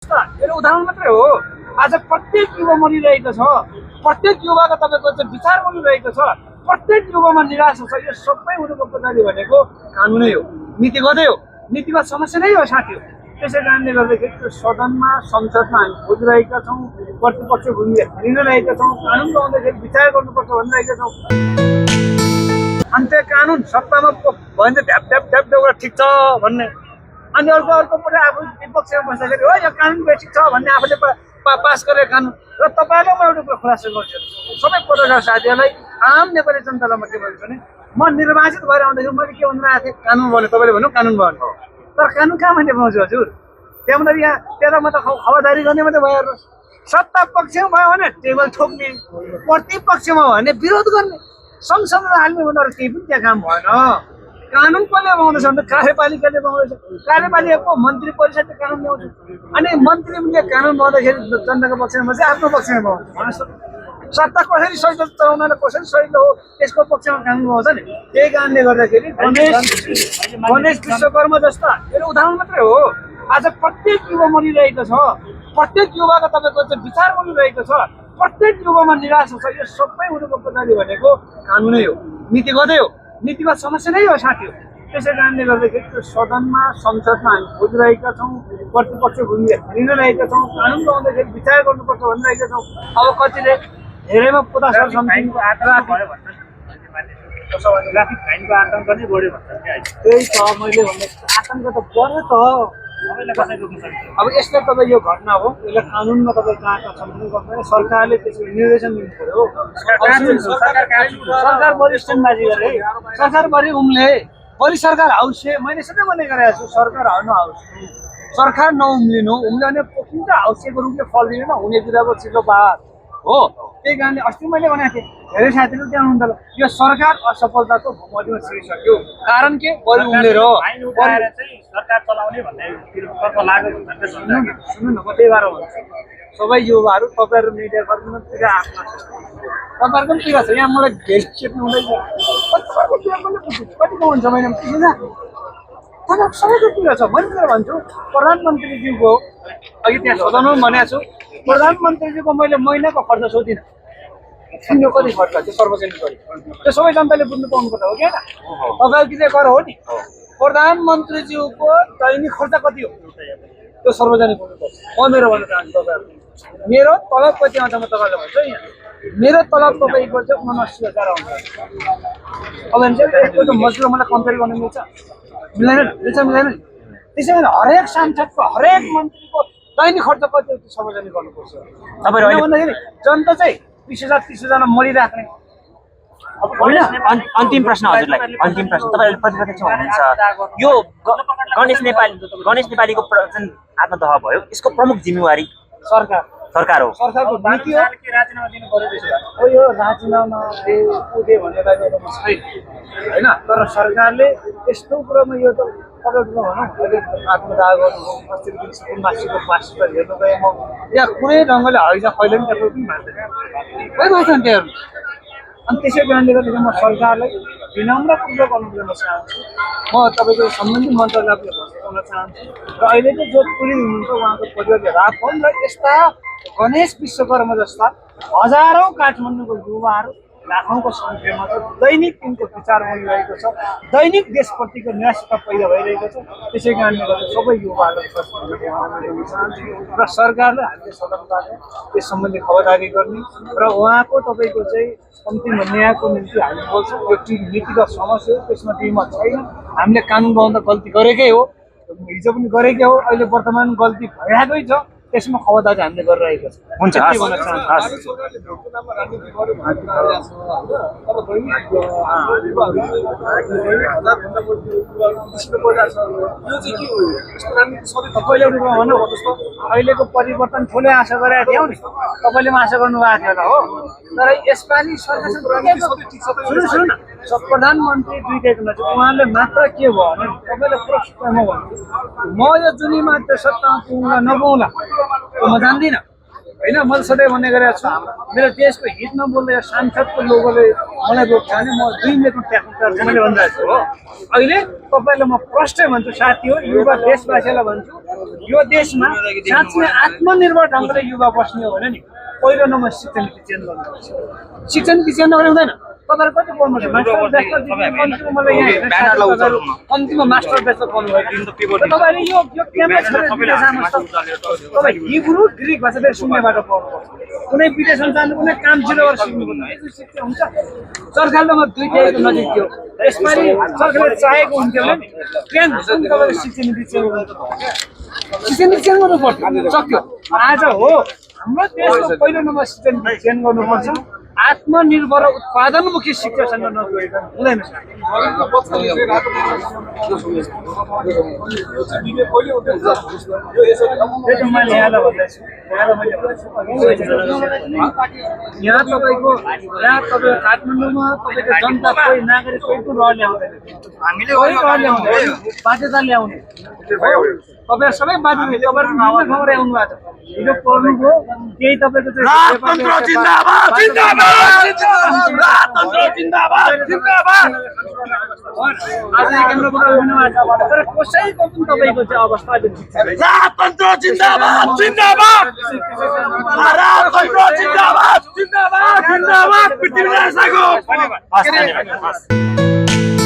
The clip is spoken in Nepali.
मेरो उदाहरण मात्रै हो। आज प्रत्येक युवा मरिरहेको छ, प्रत्येक युवाको तपाईँको चाहिँ विचार बनिरहेको छ, प्रत्येक युवामा निराशा छ। यो सबै हुनुको पछाडि भनेको कानुनै हो, नीतिगतै हो, नीतिगत समस्या नै हो साथी हो। त्यसै कारणले गर्दाखेरि त्यो सदनमा संसदमा हामी खोजिरहेका छौँ, प्रतिपक्ष भूमिका लिइरहेका छौँ, कानुन बनाउँदाखेरि विचार गर्नुपर्छ भनिरहेका छौँ। अनि त्यो कानुन सत्तामा भयो भने ढ्याप ढ्याप ढ्याप ढ्याप ठिक छ भन्ने, अनि अर्कोपट्टि आफू विपक्षमा बस्दाखेरि हो यो कानुन ठिक छ भन्ने आफूले पास गरेको कानुन। र तपाईँलाई म एउटा कुरो खुलासा गर्छु, सबै पत्रकार साथीहरूलाई, आम नेपाली जनतालाई म के भन्छु भने, म निर्वाचित भएर आउँदाखेरि मैले के भन्न आएको थिएँ, कानुन बन्यो। तपाईँले भन्नु कानुन बन्यो, तर कानुन कहाँ मैले पाउँछु हजुर? त्यहाँबाट यहाँ त्यसलाई म त खबरदारी गर्ने मात्रै भयो। सत्ता पक्षमा भयो भने टेबल ठोक्ने, प्रतिपक्षमा भयो भने विरोध गर्ने, संसदमा हाल्ने भन्दा केही पनि त्यहाँ काम भएन। कानुन कसले बनाउँदैछ भने कार्यपालिकाले बनाउँदैछ। कार्यपालिकाको मन्त्री परिषदले कानुन ल्याउँछ, अनि मन्त्रीले कानुन बनाउँदाखेरि जनताको पक्षमा चाहिँ आफ्नो पक्षमा बनाउँछ। सत्ता कसरी सजिलो चलाउनलाई कसरी सजिलो हो त्यसको पक्षमा कानुन बनाउँछ नि। त्यही कारणले गर्दाखेरि गणेश विश्वकर्मा जस्ता मेरो उदाहरण मात्रै हो। आज प्रत्येक युवा मरिरहेको छ, प्रत्येक युवाको तपाईँको चाहिँ विचार बनिरहेको छ, प्रत्येक युवामा निराशा छ। यो सबै हुनुको पछाडि भनेको कानुनै हो, नीतिगतै हो, नीतिगत समस्या नै हो साथी हो। त्यसै कारणले गर्दाखेरि त्यो सदनमा संसदमा हामी खोजिरहेका छौँ, प्रतिपक्ष भूमिका लिइरहेका छौँ, कानुन बनाउँदाखेरि विचार गर्नुपर्छ भनिरहेका छौँ। अब कतिले धेरैमा पुरा सरसम्मतिको आग्रह भयो भन्छ, ट्राफिक फाइनको आतङ्क नै बढ्यो भन्छ। त्यही त मैले भने आतङ्क त बढ्यो त। अब यसलाई तपाईँ यो घटना हो, यसलाई कानुनमा तपाईँ कहाँ सम्झिनु पर्दैन, सरकारले त्यसको निर्देशन दिनु पर्यो। सरकार बढी स्ट्यान्डबाजी गरे, सरकार बढी उम्ले, बढी सरकार हाउसे। मैले सधैँ भन्ने गरेको छु, सरकार नहाउस, सरकार नउम्लिनु, उम्ल्यो भने पोखिन्छ, हाउसेको रूपले फल दिँदैन, हुनेतिरको चिल्लो बात हो। त्यही कारणले अस्ति मैले भनेको थिएँ, धेरै साथीहरू त्यहाँ हुनुहुन्थ्यो, यो सरकार असफलताको भूमध्येमा छिरिसक्यो। कारण के? बढी उम्लेर सरकार चलाउने भन्ने सुन्नु न, म त्यही भएर भन्छु सबै युवाहरू, तपाईँहरू मिडिया कर्मीमा पिरा आफ्नो छ, तपाईँहरूको पनि पिरा छ। यहाँ मलाई भेट चेप्नु हुँदैछ, कतिको हुन्छ महिनामा पुग्दैन, तपाईँ सबैको पिरा छ। मैले चाहिँ भन्छु प्रधानमन्त्रीज्यूको, अघि त्यहाँ सदनमा भनेको छु, प्रधानमन्त्रीज्यूको मैले महिनाको खर्च सोधिनँ, सुन्यो कति खर्च त्यो सार्वजनिक गरी, त्यो सबै जनताले बुझ्नु पाउनुपर्छ हो कि होइन? तपाईँको किन कर हो नि, प्रधानमन्त्रीज्यूको दैनिक खर्च कति हो त्यो सार्वजनिक हुनुपर्छ। म मेरो भन्न चाहन्छु तपाईँहरू, मेरो तलब कति आउँछ म तपाईँलाई भन्छु। यहाँ मेरो तलब तपाईँको चाहिँ 79,000 आउँछ। अब एकपल्ट मजदुर मलाई कम्पेयर गर्नु मिल्छ? मिल्दैन, मिल्दैन नि। त्यसै गरी हरेक सांसदको, हरेक मन्त्रीको दैनिक खर्च कति हो त्यो सार्वजनिक गर्नुपर्छ। तपाईँहरू भन्दाखेरि जनता चाहिँ 20,000 मरिराख्ने होइन। अन्तिम प्रश्न हजुरलाई, अन्तिम प्रश्न तपाईँले प्रतिपक्ष हुनुहुन्छ, यो गणेश नेपालीको आत्मदह भयो, यसको प्रमुख जिम्मेवारी सरकार हो, सरकारको नीति हो। राजीनामा दिनु पर्यो, यो राजीनामा दिए भनेर होइन, तर सरकारले यस्तो कुरोमा यो त तपाईँको भनौँ आत्मदाह गर्नु हो, अस्तिको दिन सुकुम्बासीको पासिस हेर्नु गएँ म, त्यहाँ कुनै ढङ्गले हैजा फैले पनि त्यहाँ पनि मान्दैन, कोही मान्छन् त्यहाँहरू। अनि त्यसै कारणले गर्दाखेरि म सरकारलाई विनम्रपूर्वक अनुरोध गर्न चाहन्छु, म तपाईँको सम्बन्धित मन्त्रालयलाई भन्न चाहन्छु, र अहिले चाहिँ जो पीडित हुनुहुन्छ उहाँको परिवारले राहत पाउन्, र यस्ता गणेश विश्वकर्मा जस्ता हजारौँ काठमाडौँको युवाहरू लाखौँको सङ्ख्यामा छ, दैनिक तिनको विचार बनिरहेको छ, दैनिक देशप्रतिको निराशा पैदा भइरहेको छ। त्यसै कारणले गर्दा सबै युवाहरूलाई चाहन्छु र सरकारले हामीले सदनबाट त्यस सम्बन्धी खबरदारी गर्ने र उहाँको तपाईँको चाहिँ कम्तीमा न्यायको निम्ति हामी बोल्छौँ। यो नीतिगत समस्या हो, त्यसमा टिममा छैन। हामीले कानुन बनाउँदा गल्ती गरेकै हो, हिजो पनि गरेकै हो, अहिले वर्तमान गल्ती भइरहेकै छ, त्यसमा खबरदारी हामीले गरिरहेको छ। हुन्छ, अहिलेको परिवर्तन ठुलै आशा गरेका थियौँ नि, तपाईँले पनि आशा गर्नुभएको थियो होला हो, तर यसपालि सुन्नु न, प्रधानमन्त्री दुईटैको नजिक उहाँले मात्र के भयो भने तपाईँले प्रश्न म भन्छु, म यो जुनीमा त्यो सत्तामा पुग्ला नपुग्ला म जान्दिनँ, होइन मैले सधैँ भन्ने गरेको छु मेरो देशको हित नबोल्दै सांसदको लोगोले मलाई रोक्छ भने म 2 मिनटमा ट्याक्नु मैले भनिरहेको छु हो अहिले तपाईँलाई म प्रष्टै भन्छु साथी हो युवा देशवासीलाई भन्छु यो देशमा साँच्चै आत्मनिर्भर ढङ्गले युवा बस्ने हो भने नि पहिलो नम्बर शिक्षा नीति चेन्ज गर्नुपर्छ शिक्षा नीति चेन्ज नगरे हुँदैन तपाईँहरू कति पढ्नुहुन्छ कम्तीमा मास्टर बेचलर पढ्नुभयो तपाईँले यो क्याम्पस तपाईँ हिब्रू ग्रिक भाषा फेरि शून्यबाट पढ्नुपर्छ कुनै विदेशमा जानु कुनै काम जिरोबाट सिक्नुपर्छ यस्तो शिक्षा हुन्छ सरकारले म दुईटैको नजिक थियो यसपालि सरकारले चाहेको हुन्थ्यो भने ट्रेन तपाईँको शिक्षा नीति चेन्ज गर्नुपर्छ शिक्षा नीति चेन्ज गर्नुपर्छ सक्यो आज हो हाम्रो देशको पहिलो नम्बर शिक्षा नीति चेन्ज गर्नुपर्छ आत्मनिर्भर उत्पादनमुखी शिक्षासँग नजोडेर हुँदैन यहाँ तपाईँको काठमाडौँमा तपाईँको जनता कोही नागरिक कोही पनि रहर ल्याउँदैन हामीले बाध्यता ल्याउने तपाईँ सबै बाध्य तपाईँहरूको खबर आउनु भएको छ हिजो पढ्नुभयो केही तपाईँको आज केन्द्रबाट तर कसैको पनि तपाईँको चाहिँ अवस्था अहिले ठिक छैन राजतन्त्र जिन्दाबाद जिन्दाबाद राजतन्त्र जिन्दाबाद जिन्दाबाद जिन्दाबाद पृथ्वीराज शाहको धन्यवाद